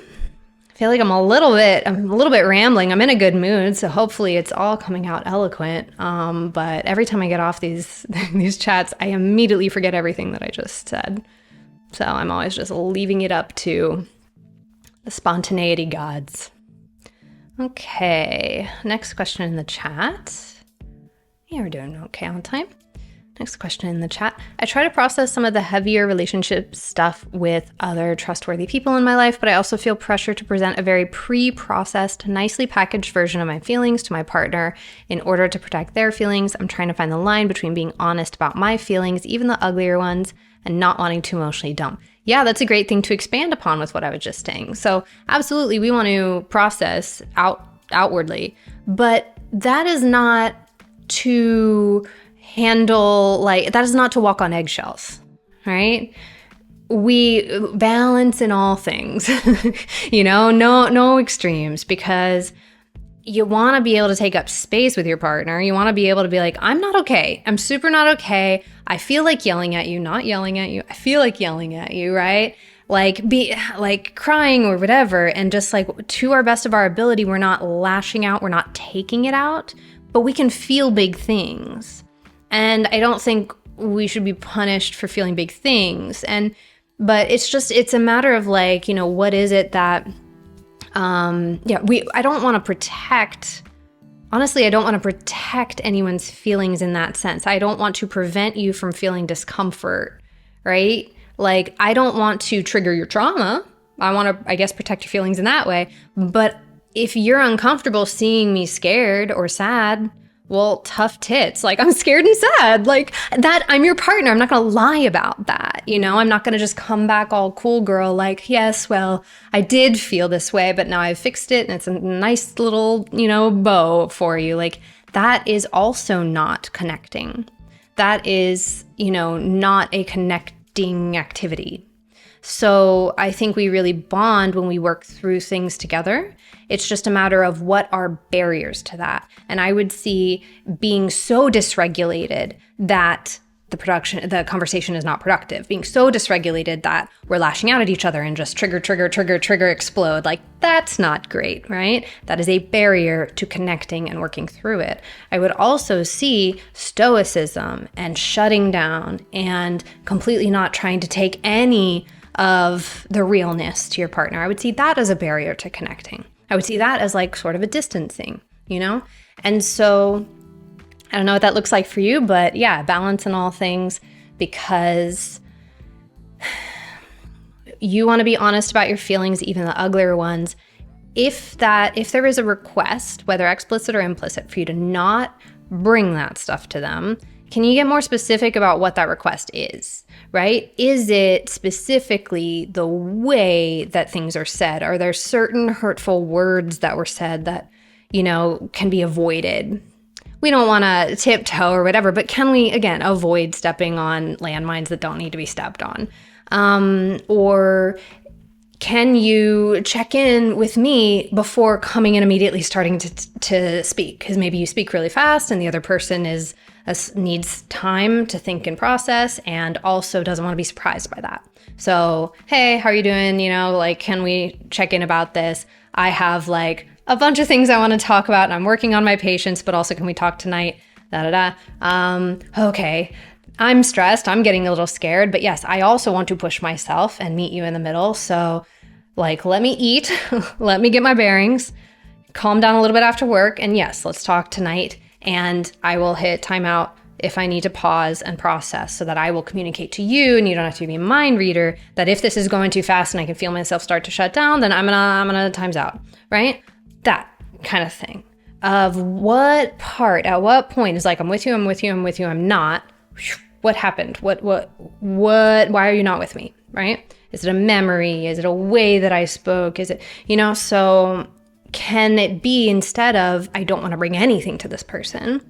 feel like I'm a little bit rambling. I'm in a good mood, so hopefully it's all coming out eloquent. But every time I get off these chats, I immediately forget everything that I just said. So I'm always just leaving it up to the spontaneity gods. Okay, next question in the chat. Yeah, we're doing okay on time. Next question in the chat. I try to process some of the heavier relationship stuff with other trustworthy people in my life, but I also feel pressure to present a very pre-processed, nicely packaged version of my feelings to my partner in order to protect their feelings. I'm trying to find the line between being honest about my feelings, even the uglier ones, and not wanting to emotionally dump. Yeah, that's a great thing to expand upon with what I was just saying. So absolutely, we want to process outwardly, but that is not to handle, that is not to walk on eggshells, right? We balance in all things, no extremes, because you want to be able to take up space with your partner. You want to be able to be like, I'm not okay. I'm super not okay. I feel like yelling at you, not yelling at you. I feel like yelling at you, right? Be crying or whatever. And just to our best of our ability, we're not lashing out. We're not taking it out, but we can feel big things. And I don't think we should be punished for feeling big things. But it's a matter of what is it that, I don't want to protect, honestly, I don't want to protect anyone's feelings in that sense. I don't want to prevent you from feeling discomfort, right? I don't want to trigger your trauma. I want to, protect your feelings in that way. But if you're uncomfortable seeing me scared or sad, well, tough tits. I'm scared and sad. That, I'm your partner. I'm not going to lie about that. I'm not going to just come back all cool girl, yes, well, I did feel this way, but now I've fixed it and it's a nice little, bow for you. That is also not connecting. That is, not a connecting activity. So I think we really bond when we work through things together. It's just a matter of what are barriers to that. And I would see being so dysregulated that the conversation is not productive, being so dysregulated that we're lashing out at each other and just trigger, explode. That's not great, right? That is a barrier to connecting and working through it. I would also see stoicism and shutting down and completely not trying to take any of the realness to your partner. I would see that as a barrier to connecting. I would see that as sort of a distancing, And so I don't know what that looks like for you, but yeah, balance in all things, because you want to be honest about your feelings, even the uglier ones. If there is a request, whether explicit or implicit, for you to not bring that stuff to them, can you get more specific about what that request is, right? Is it specifically the way that things are said? Are there certain hurtful words that were said that, can be avoided? We don't want to tiptoe or whatever, but can we, again, avoid stepping on landmines that don't need to be stepped on? Or can you check in with me before coming in immediately starting to speak? Because maybe you speak really fast and the other person needs time to think and process and also doesn't want to be surprised by that. So, hey, how are you doing? Can we check in about this? I have a bunch of things I want to talk about and I'm working on my patience, but also can we talk tonight? Okay. I'm stressed. I'm getting a little scared, but yes, I also want to push myself and meet you in the middle. So let me eat, let me get my bearings, calm down a little bit after work. And yes, let's talk tonight. And I will hit timeout if I need to pause and process so that I will communicate to you and you don't have to be a mind reader that if this is going too fast and I can feel myself start to shut down, then I'm gonna times out, right? That kind of thing of what part, at what point is I'm with you, I'm not. What happened? Why are you not with me, right? Is it a memory? Is it a way that I spoke? Is it, so can it be instead of, I don't want to bring anything to this person,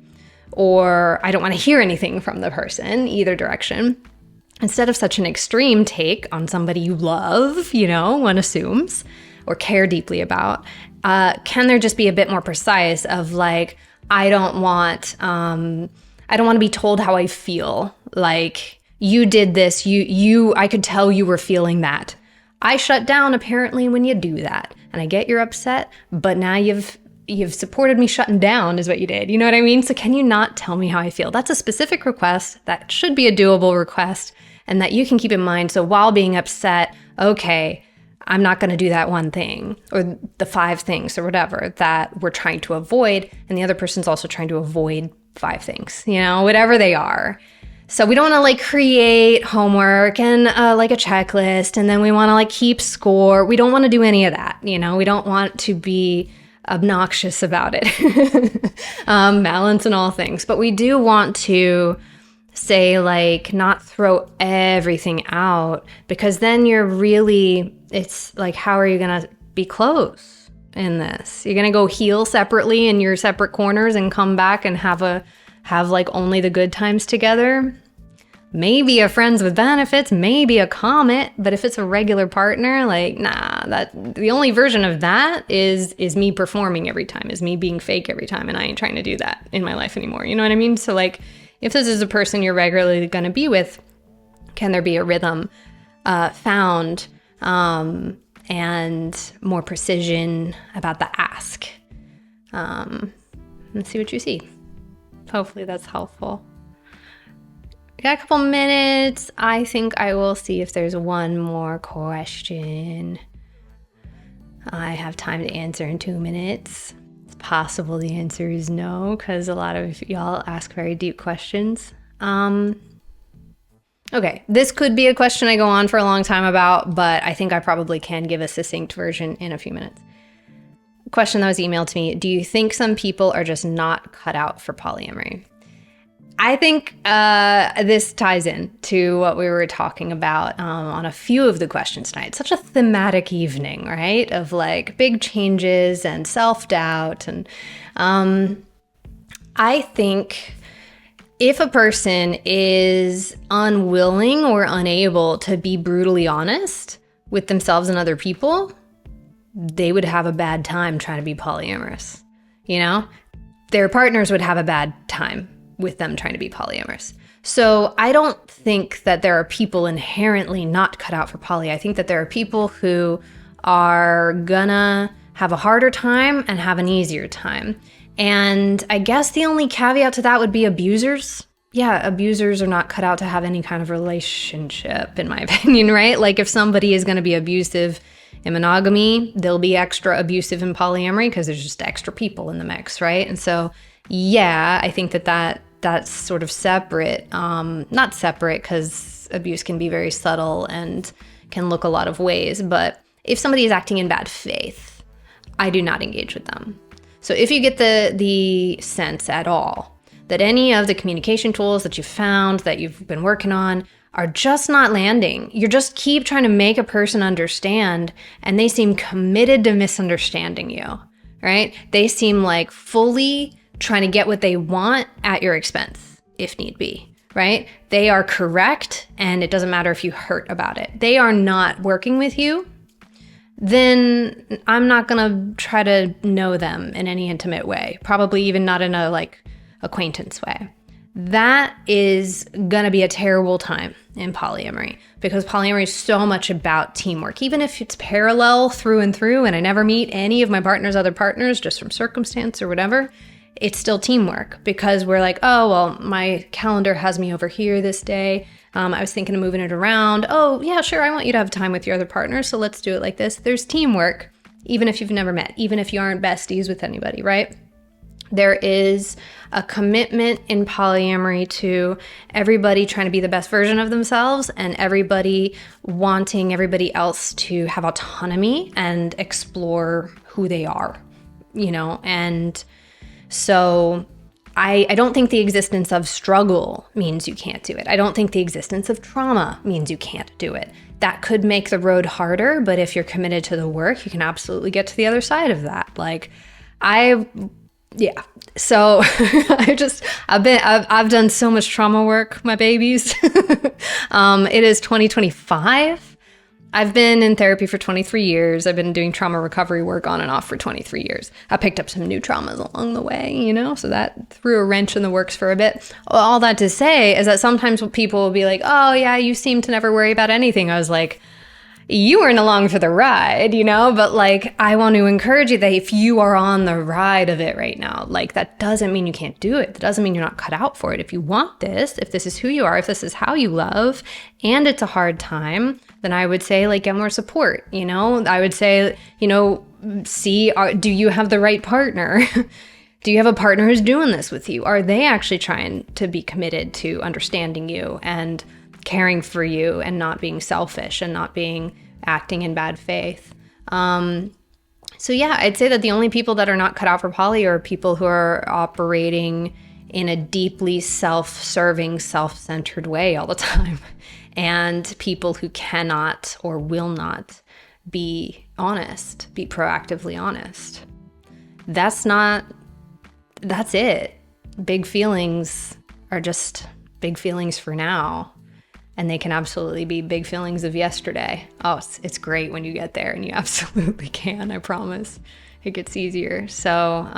or I don't want to hear anything from the person, either direction, instead of such an extreme take on somebody you love, one assumes, or care deeply about, can there just be a bit more precise of I don't want to be told how I feel. You did this, I could tell you were feeling that. I shut down apparently when you do that. And I get you're upset, but now you've supported me shutting down is what you did. You know what I mean? So can you not tell me how I feel? That's a specific request. That should be a doable request and that you can keep in mind. So while being upset, okay, I'm not going to do that one thing or the 5 things or whatever that we're trying to avoid. And the other person's also trying to avoid 5 things, whatever they are. So we don't want to create homework and a checklist and then we want to keep score. We don't want to do any of that. We don't want to be obnoxious about it. Balance in all things. But we do want to say not throw everything out because then it's how are you going to be close in this? You're going to go heal separately in your separate corners and come back and have only the good times together. Maybe a friends with benefits, maybe a comet, but if it's a regular partner, the only version of that is me performing every time, is me being fake every time, and I ain't trying to do that in my life anymore. You know what I mean? So if this is a person you're regularly going to be with, can there be a rhythm found and more precision about the ask? And see what you see. Hopefully that's helpful. We got a couple minutes. I think I will see if there's one more question. I have time to answer in 2 minutes. It's possible the answer is no, because a lot of y'all ask very deep questions. Okay, this could be a question I go on for a long time about, but I think I probably can give a succinct version in a few minutes. Question that was emailed to me: do you think some people are just not cut out for polyamory? I think this ties in to what we were talking about on a few of the questions tonight. It's such a thematic evening, right? Of big changes and self-doubt. And I think if a person is unwilling or unable to be brutally honest with themselves and other people, they would have a bad time trying to be polyamorous. Their partners would have a bad time with them trying to be polyamorous. So I don't think that there are people inherently not cut out for poly. I think that there are people who are gonna have a harder time and have an easier time. And I guess the only caveat to that would be abusers. Yeah, abusers are not cut out to have any kind of relationship, in my opinion, right? If somebody is gonna be abusive in monogamy, they'll be extra abusive in polyamory because there's just extra people in the mix, right? And so, yeah, I think that that's sort of separate. Not separate, because abuse can be very subtle and can look a lot of ways. But if somebody is acting in bad faith, I do not engage with them. So if you get the sense at all that any of the communication tools that you've found, that you've been working on, are just not landing, you just keep trying to make a person understand, and they seem committed to misunderstanding you, right? They seem like fully trying to get what they want at your expense, if need be, right? They are correct, and it doesn't matter if you hurt about it. They are not working with you, then I'm not gonna try to know them in any intimate way, probably even not in a like acquaintance way. That is gonna be a terrible time in polyamory, because polyamory is so much about teamwork. Even if it's parallel through and through, and I never meet any of my partner's other partners just from circumstance or whatever, it's still teamwork, because we're like, oh, well, my calendar has me over here this day. I was thinking of moving it around. Oh, yeah, sure. I want you to have time with your other partner, so let's do it like this. There's teamwork, even if you've never met, even if you aren't besties with anybody, right? There is a commitment in polyamory to everybody trying to be the best version of themselves, and everybody wanting everybody else to have autonomy and explore who they are, you know? And so I don't think the existence of struggle means you can't do it. I don't think the existence of trauma means you can't do it. That could make the road harder, but if you're committed to the work, you can absolutely get to the other side of that. Like, yeah. So I've done so much trauma work, my babies. It is 2025. I've been in therapy for 23 years. I've been doing trauma recovery work on and off for 23 years. I picked up some new traumas along the way, you know, so that threw a wrench in the works for a bit. All that to say is that sometimes people will be like, oh yeah, you seem to never worry about anything. I was like, you weren't along for the ride, you know, but like, I want to encourage you that if you are on the ride of it right now, like, that doesn't mean you can't do it. That doesn't mean you're not cut out for it. If you want this, if this is who you are, if this is how you love, and it's a hard time, then I would say, like, get more support, you know? I would say, you know, do you have the right partner? Do you have a partner who's doing this with you? Are they actually trying to be committed to understanding you and caring for you and not being selfish and not acting in bad faith? So yeah, I'd say that the only people that are not cut out for poly are people who are operating in a deeply self-serving, self-centered way all the time, and people who cannot or will not be honest, be proactively honest. That's it. Big feelings are just big feelings for now. And they can absolutely be big feelings of yesterday. Oh, it's great when you get there, and you absolutely can, I promise. It gets easier. So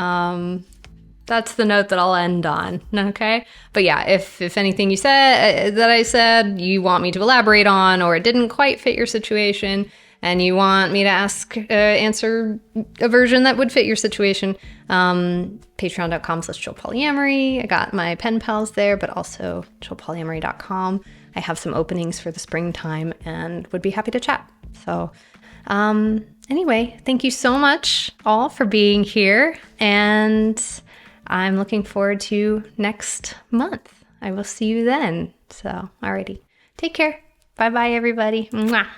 that's the note that I'll end on, okay? But yeah, if anything you said that I said you want me to elaborate on, or it didn't quite fit your situation, and you want me to answer a version that would fit your situation, patreon.com/chillpolyamory. I got my pen pals there, but also chillpolyamory.com. I have some openings for the springtime and would be happy to chat. So anyway, thank you so much all for being here. And I'm looking forward to next month. I will see you then. So, alrighty. Take care. Bye-bye, everybody. Mwah.